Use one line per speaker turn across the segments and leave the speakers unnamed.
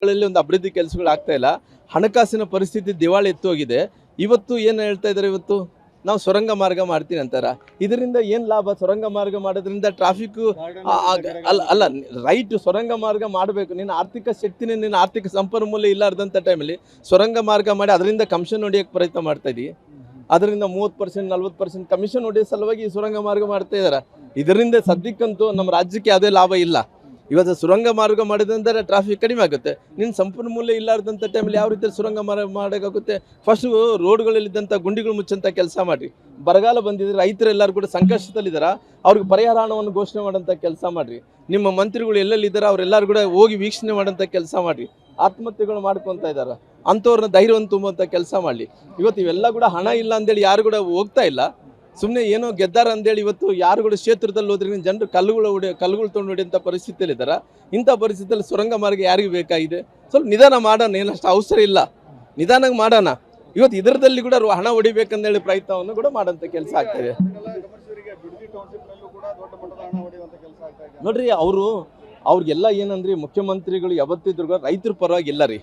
ಗಳಲ್ಲಿ ಒಂದು ಅಭಿವೃದ್ಧಿ ಕೆಲಸಗಳು ಆಗ್ತಾ ಇಲ್ಲ. ಹಣಕಾಸಿನ ಪರಿಸ್ಥಿತಿ ದಿವಾಳಿ ಎತ್ತೋಗಿದೆ. ಇವತ್ತು ಏನು ಹೇಳ್ತಾ ಇದ್ದಾರೆ, ಇವತ್ತು ನಾವು ಸುರಂಗ ಮಾರ್ಗ ಮಾಡ್ತೀನಿ ಅಂತಾರ. ಇದರಿಂದ ಏನು ಲಾಭ? ಸುರಂಗ ಮಾರ್ಗ ಮಾಡೋದ್ರಿಂದ ಟ್ರಾಫಿಕ್ ಅಲ್ಲ ರೈಟ್, ಸುರಂಗ ಮಾರ್ಗ ಮಾಡಬೇಕು. ನಿನ್ನ ಆರ್ಥಿಕ ಶಕ್ತಿನೇ, ನಿನ್ನ ಆರ್ಥಿಕ ಸಂಪನ್ಮೂಲ ಇಲ್ಲಾರ್ದಂಥ ಟೈಮಲ್ಲಿ ಸುರಂಗ ಮಾರ್ಗ ಮಾಡಿ ಅದರಿಂದ ಕಮಿಷನ್ ಹೊಡಿಯೋಕ್ಕೆ ಪ್ರಯತ್ನ ಮಾಡ್ತಾ ಇದೀವಿ. ಅದರಿಂದ 30% 40% ಕಮಿಷನ್ ಹೊಡೆಯೋ ಸಲುವಾಗಿ ಈ ಸುರಂಗ ಮಾರ್ಗ ಮಾಡ್ತಾ ಇದ್ದಾರೆ. ಇದರಿಂದ ಸದ್ಯಕ್ಕಂತೂ ನಮ್ಮ ರಾಜ್ಯಕ್ಕೆ ಯಾವುದೇ ಲಾಭ ಇಲ್ಲ. ಇವತ್ತು ಸುರಂಗ ಮಾರ್ಗ ಮಾಡಿದಂದ್ರೆ ಟ್ರಾಫಿಕ್ ಕಡಿಮೆ ಆಗುತ್ತೆ. ನಿನ್ನ ಸಂಪನ್ಮೂಲ ಇಲ್ಲಾರ್ದಂಥ ಟೈಮಲ್ಲಿ ಯಾವ ರೀತಿ ಸುರಂಗ ಮಾಡೋಕ್ಕಾಗುತ್ತೆ? ಫಸ್ಟು ರೋಡ್ಗಳಲ್ಲಿದ್ದಂಥ ಗುಂಡಿಗಳು ಮುಚ್ಚಂಥ ಕೆಲಸ ಮಾಡಿರಿ. ಬರಗಾಲ ಬಂದಿದ್ರೆ ರೈತರೆಲ್ಲರೂ ಕೂಡ ಸಂಕಷ್ಟದಲ್ಲಿದ್ದಾರೆ. ಅವ್ರಿಗೆ ಪರಿಹಾರ ಹಣವನ್ನು ಘೋಷಣೆ ಮಾಡೋಂಥ ಕೆಲಸ ಮಾಡಿರಿ. ನಿಮ್ಮ ಮಂತ್ರಿಗಳು ಎಲ್ಲೆಲ್ಲಿದ್ದಾರೆ ಅವರೆಲ್ಲರೂ ಕೂಡ ಹೋಗಿ ವೀಕ್ಷಣೆ ಮಾಡೋಂಥ ಕೆಲಸ ಮಾಡಿರಿ. ಆತ್ಮಹತ್ಯೆಗಳು ಮಾಡ್ಕೊತಾ ಇದ್ದಾರೆ, ಅಂಥವ್ರನ್ನ ಧೈರ್ಯವನ್ನು ತುಂಬುವಂಥ ಕೆಲಸ ಮಾಡಲಿ. ಇವತ್ತು ಇವೆಲ್ಲ ಕೂಡ ಹಣ ಇಲ್ಲ ಅಂತೇಳಿ ಯಾರು ಕೂಡ ಹೋಗ್ತಾ ಇಲ್ಲ. ಸುಮ್ಮನೆ ಏನೋ ಗೆದ್ದಾರ ಅಂತೇಳಿ ಇವತ್ತು ಯಾರು ಕೂಡ ಕ್ಷೇತ್ರದಲ್ಲಿ ಹೋದ್ರಿಂದ ಜನರು ಕಲ್ಲುಗಳು ತೊಗೊಂಡು ಹೊಡೆಯಂಥ ಪರಿಸ್ಥಿತಿಯಲ್ಲಿದ್ದಾರೆ. ಇಂಥ ಪರಿಸ್ಥಿತಿಯಲ್ಲಿ ಸುರಂಗ ಮಾರ್ಗ ಯಾರಿಗೂ ಬೇಕಾಗಿದೆ? ಸ್ವಲ್ಪ ನಿಧಾನ ಮಾಡೋಣ, ಏನಷ್ಟು ಅವಸರ ಇಲ್ಲ, ನಿಧಾನಾಗಿ ಮಾಡೋಣ. ಇವತ್ತು ಇದರದಲ್ಲಿ ಕೂಡ ಹಣ ಹೊಡಿಬೇಕಂದೇಳಿ ಪ್ರಯತ್ನವನ್ನು ಕೂಡ ಮಾಡೋಂಥ ಕೆಲಸ ಆಗ್ತದೆ. ನೋಡ್ರಿ, ಅವ್ರಿಗೆಲ್ಲ ಏನಂದ್ರಿ, ಮುಖ್ಯಮಂತ್ರಿಗಳು ಯಾವತ್ತಿದ್ರು ಕೂಡ ರೈತರ ಪರವಾಗಿ ಇಲ್ಲ ರೀ.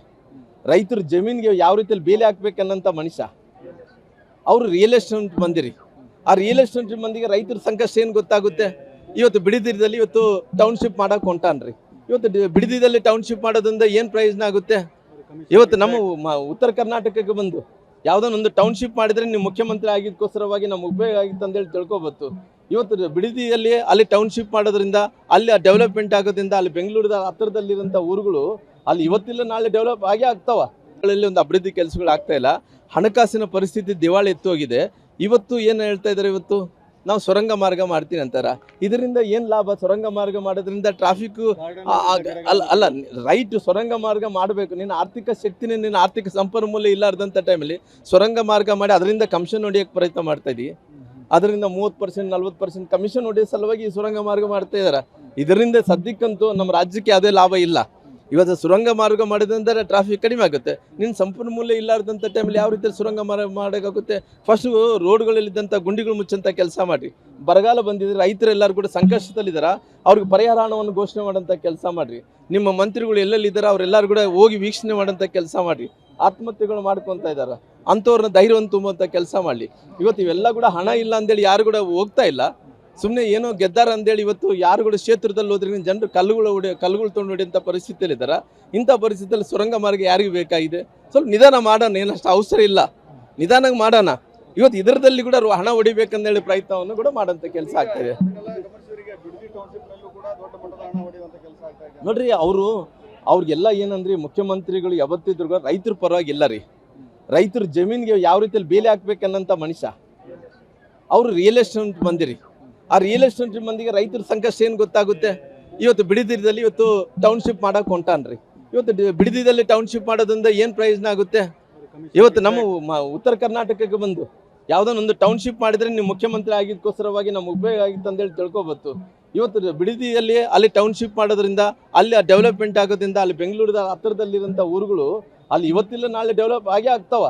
ರೈತರ ಜಮೀನಿಗೆ ಯಾವ ರೀತಿಯಲ್ಲಿ ಬೇಲಿ ಹಾಕ್ಬೇಕನ್ನಂಥ ಮನುಷ್ಯ. ಅವರು ರಿಯಲ್ ಎಸ್ಟೇಟ್ ಬಂದಿರಿ. ಆ ರಿಯಲ್ ಎಸ್ಟೇಟ್ ಮಂದಿಗೆ ರೈತರ ಸಂಕಷ್ಟ ಏನು ಗೊತ್ತಾಗುತ್ತೆ? ಇವತ್ತು ಬಿಡದಿದಲ್ಲಿ ಇವತ್ತು ಟೌನ್ಶಿಪ್ ಮಾಡೋಕೆ ಹೊಂಟಾನ್ರಿ. ಇವತ್ತು ಬಿಡದಿದಲ್ಲಿ ಟೌನ್ಶಿಪ್ ಮಾಡೋದ್ರಿಂದ ಏನು ಪ್ರಯೋಜನ ಆಗುತ್ತೆ? ಇವತ್ತು ನಮ್ಮ ಉತ್ತರ ಕರ್ನಾಟಕಕ್ಕೆ ಬಂದು ಯಾವುದೊಂದು ಟೌನ್ಶಿಪ್ ಮಾಡಿದರೆ ನೀವು ಮುಖ್ಯಮಂತ್ರಿ ಆಗಿದ್ದಕ್ಕೋಸ್ಕರವಾಗಿ ನಮ್ಗೆ ಉಪಯೋಗ ಆಗಿತ್ತು ಅಂತೇಳಿ ತಿಳ್ಕೊಬೋದು. ಇವತ್ತು ಬಿಡದಿಯಲ್ಲಿ ಅಲ್ಲಿ ಟೌನ್ಶಿಪ್ ಮಾಡೋದ್ರಿಂದ ಅಲ್ಲಿ ಡೆವಲಪ್ಮೆಂಟ್ ಆಗೋದ್ರಿಂದ ಅಲ್ಲಿ ಬೆಂಗಳೂರದ ಹತ್ತಿರದಲ್ಲಿರೋಂಥ ಊರುಗಳು ಅಲ್ಲಿ ಇವತ್ತಿಲ್ಲ ನಾಳೆ ಡೆವಲಪ್ ಆಗೇ ಆಗ್ತಾವ. ಒಂದು ಅಭಿವೃದ್ಧಿ ಕೆಲಸಗಳು ಆಗ್ತಾ ಇಲ್ಲ. ಹಣಕಾಸಿನ ಪರಿಸ್ಥಿತಿ ದಿವಾಳಿ ಎತ್ತೋಗಿದೆ. ಇವತ್ತು ಏನು ಹೇಳ್ತಾ ಇದ್ದಾರೆ, ಇವತ್ತು ನಾವು ಸುರಂಗ ಮಾರ್ಗ ಮಾಡ್ತೀನಿ ಅಂತಾರ. ಇದರಿಂದ ಏನು ಲಾಭ? ಸುರಂಗ ಮಾರ್ಗ ಮಾಡೋದ್ರಿಂದ ಟ್ರಾಫಿಕ್ ಅಲ್ಲ ರೈಟ್, ಸುರಂಗ ಮಾರ್ಗ ಮಾಡಬೇಕು. ನಿನ್ನ ಆರ್ಥಿಕ ಶಕ್ತಿನೇ, ನಿನ್ನ ಆರ್ಥಿಕ ಸಂಪನ್ಮೂಲ ಇಲ್ಲಾರ್ದಂಥ ಟೈಮಲ್ಲಿ ಸುರಂಗ ಮಾರ್ಗ ಮಾಡಿ ಅದರಿಂದ ಕಮಿಷನ್ ಹೊಡಿಯೋಕ್ಕೆ ಪ್ರಯತ್ನ ಮಾಡ್ತಾ ಇದೀವಿ. ಅದರಿಂದ 30% 40% ಕಮಿಷನ್ ಹೊಡೆಯೋ ಸಲುವಾಗಿ ಈ ಸುರಂಗ ಮಾರ್ಗ ಮಾಡ್ತಾ ಇದ್ದಾರೆ. ಇದರಿಂದ ಸದ್ಯಕ್ಕಂತೂ ನಮ್ಮ ರಾಜ್ಯಕ್ಕೆ ಯಾವುದೇ ಲಾಭ ಇಲ್ಲ. ಇವತ್ತು ಸುರಂಗ ಮಾರ್ಗ ಮಾಡಿದಂದ್ರೆ ಟ್ರಾಫಿಕ್ ಕಡಿಮೆ ಆಗುತ್ತೆ. ನಿನ್ನ ಸಂಪನ್ಮೂಲ ಇಲ್ಲಾರ್ದಂಥ ಟೈಮಲ್ಲಿ ಯಾವ ರೀತಿ ಸುರಂಗ ಮಾಡೋಕ್ಕಾಗುತ್ತೆ? ಫಸ್ಟು ರೋಡ್ಗಳಲ್ಲಿದ್ದಂಥ ಗುಂಡಿಗಳು ಮುಚ್ಚಂಥ ಕೆಲಸ ಮಾಡಿರಿ. ಬರಗಾಲ ಬಂದಿದ್ರೆ ರೈತರೆಲ್ಲರೂ ಕೂಡ ಸಂಕಷ್ಟದಲ್ಲಿದ್ದಾರೆ. ಅವ್ರಿಗೆ ಪರಿಹಾರ ಹಣವನ್ನು ಘೋಷಣೆ ಮಾಡೋಂಥ ಕೆಲಸ ಮಾಡಿರಿ. ನಿಮ್ಮ ಮಂತ್ರಿಗಳು ಎಲ್ಲೆಲ್ಲಿದ್ದಾರೆ ಅವರೆಲ್ಲರೂ ಕೂಡ ಹೋಗಿ ವೀಕ್ಷಣೆ ಮಾಡೋಂಥ ಕೆಲಸ ಮಾಡಿರಿ. ಆತ್ಮಹತ್ಯೆಗಳು ಮಾಡ್ಕೊತಾ ಇದ್ದಾರೆ, ಅಂಥವ್ರನ್ನ ಧೈರ್ಯವನ್ನು ತುಂಬುವಂಥ ಕೆಲಸ ಮಾಡಲಿ. ಇವತ್ತು ಇವೆಲ್ಲ ಕೂಡ ಹಣ ಇಲ್ಲ ಅಂತೇಳಿ ಯಾರು ಕೂಡ ಹೋಗ್ತಾ ಇಲ್ಲ. ಸುಮ್ಮನೆ ಏನೋ ಗೆದ್ದಾರ ಅಂತೇಳಿ ಇವತ್ತು ಯಾರು ಕೂಡ ಕ್ಷೇತ್ರದಲ್ಲಿ ಹೋದ್ರಿಂದ ಜನರು ಕಲ್ಲುಗಳು ತೊಗೊಂಡು ಹೊಡೆಯಂಥ ಪರಿಸ್ಥಿತಿಯಲ್ಲಿದ್ದಾರೆ. ಇಂಥ ಪರಿಸ್ಥಿತಿಯಲ್ಲಿ ಸುರಂಗ ಮಾರ್ಗ ಯಾರಿಗೂ ಬೇಕಾಗಿದೆ? ಸ್ವಲ್ಪ ನಿಧಾನ ಮಾಡೋಣ, ಏನಷ್ಟು ಅವಸರ ಇಲ್ಲ, ನಿಧಾನಾಗಿ ಮಾಡೋಣ. ಇವತ್ತು ಇದರದಲ್ಲಿ ಕೂಡ ಹಣ ಹೊಡಿಬೇಕಂದೇಳಿ ಪ್ರಯತ್ನವನ್ನು ಕೂಡ ಮಾಡೋಂಥ ಕೆಲಸ ಆಗ್ತದೆ. ನೋಡ್ರಿ, ಅವ್ರಿಗೆಲ್ಲ ಏನಂದ್ರಿ, ಮುಖ್ಯಮಂತ್ರಿಗಳು ಯಾವತ್ತಿದ್ರು ಕೂಡ ರೈತರ ಪರವಾಗಿ ಇಲ್ಲ ರೀ. ರೈತರ ಜಮೀನಿಗೆ ಯಾವ ರೀತಿಯಲ್ಲಿ ಬೇಲಿ ಹಾಕ್ಬೇಕನ್ನಂಥ ಮನುಷ್ಯ. ಅವರು ರಿಯಲ್ ಎಸ್ಟೇಟ್ ಬಂದಿರಿ. ಆ ರಿಯಲ್ ಎಸ್ಟೇಟ್ ಮಂದಿಗೆ ರೈತರ ಸಂಕಷ್ಟ ಏನು ಗೊತ್ತಾಗುತ್ತೆ? ಇವತ್ತು ಬಿಡದಿದಲ್ಲಿ ಇವತ್ತು ಟೌನ್ಶಿಪ್ ಮಾಡೋಕೆ ಹೊಂಟಾನ್ರಿ. ಇವತ್ತು ಬಿಡದಿದಲ್ಲಿ ಟೌನ್ಶಿಪ್ ಮಾಡೋದ್ರಿಂದ ಏನು ಪ್ರಯೋಜನ ಆಗುತ್ತೆ? ಇವತ್ತು ನಮ್ಮ ಉತ್ತರ ಕರ್ನಾಟಕಕ್ಕೆ ಬಂದು ಯಾವುದೊಂದು ಟೌನ್ಶಿಪ್ ಮಾಡಿದರೆ ನೀವು ಮುಖ್ಯಮಂತ್ರಿ ಆಗಿದ್ದಕ್ಕೋಸ್ಕರವಾಗಿ ನಮ್ಗೆ ಉಪಯೋಗ ಆಗಿತ್ತು ಅಂತೇಳಿ ತಿಳ್ಕೊಬೋದು. ಇವತ್ತು ಬಿಡದಿಯಲ್ಲಿ ಅಲ್ಲಿ ಟೌನ್ಶಿಪ್ ಮಾಡೋದ್ರಿಂದ ಅಲ್ಲಿ ಡೆವಲಪ್ಮೆಂಟ್ ಆಗೋದ್ರಿಂದ ಅಲ್ಲಿ ಬೆಂಗಳೂರದ ಹತ್ತಿರದಲ್ಲಿರೋಂಥ ಊರುಗಳು ಅಲ್ಲಿ ಇವತ್ತಿಲ್ಲ ನಾಳೆ ಡೆವಲಪ್ ಆಗೇ ಆಗ್ತಾವ.